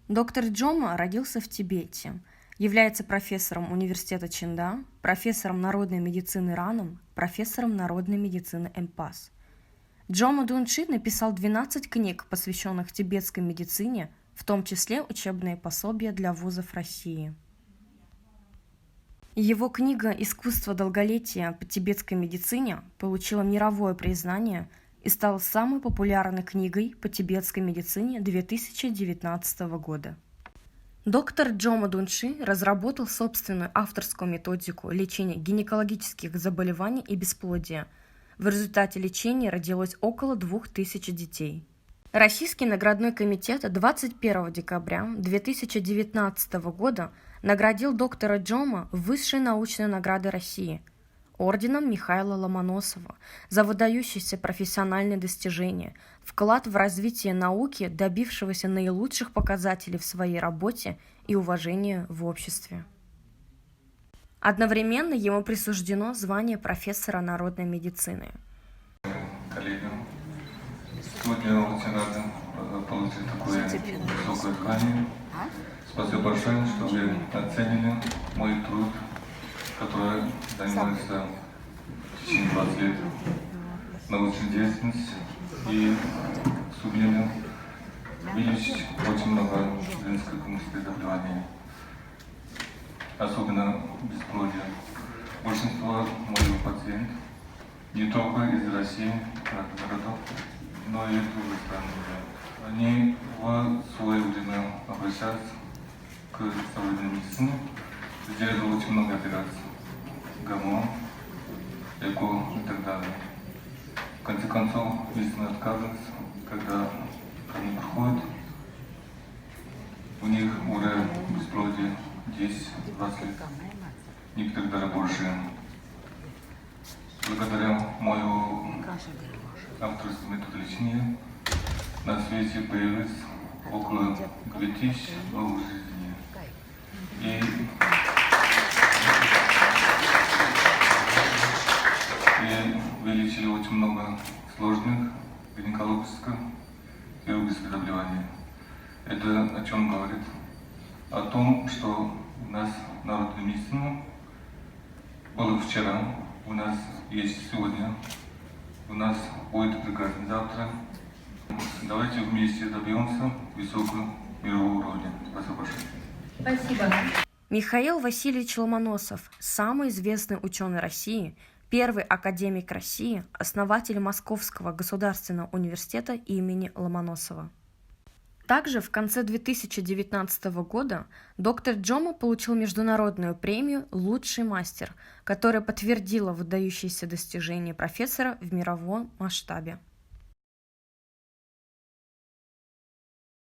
Доктор Джома родился в Тибете, является профессором университета Чинда, профессором народной медицины РАНом, профессором народной медицины МПАС. Джома Дунчи написал 12 книг, посвященных тибетской медицине, в том числе учебные пособия для вузов России. Его книга «Искусство долголетия по тибетской медицине» получила мировое признание и стала самой популярной книгой по тибетской медицине 2019 года. Доктор Джома Дунчи разработал собственную авторскую методику лечения гинекологических заболеваний и бесплодия. В результате лечения родилось около 2000 детей. Российский наградной комитет 21 декабря 2019 года наградил доктора Джома высшей научной наградой России – орденом Михаила Ломоносова за выдающиеся профессиональные достижения, вклад в развитие науки, добившегося наилучших показателей в своей работе и уважения в обществе. Одновременно ему присуждено звание профессора народной медицины. Коллегам, сегодня очень рада получить такое высокое звание. Спасибо большое, что вы оценили мой труд, который занимается в течение 20 лет научной деятельностью и сумели вылечить очень много женских заболеваний, особенно бесплодия. Большинство моих пациентов не только из России, городов, но и из других стран. Они в свое время обращаются к современной медицине, сделали очень много операций, гормон, ЭКО и так далее. В конце концов, медицина отказывается, когда они приходят, у них уже бесплодие 10-20 лет, некоторые даже больше. Благодаря моему авторскому методу лечения на свете появилось около 2000 новых жизней. И вылечили очень много сложных гинекологических и хирургических заболеваний. Это о чем говорит? О том, что у нас народная медицина была вчера, у нас есть сегодня, у нас будет прекрасно завтра. Давайте вместе добьемся высокого мирового уровня. Спасибо большое. Спасибо. Михаил Васильевич Ломоносов, самый известный ученый России, первый академик России, основатель Московского государственного университета имени Ломоносова. Также в конце 2019 года доктор Джома получил международную премию «Лучший мастер», которая подтвердила выдающиеся достижения профессора в мировом масштабе.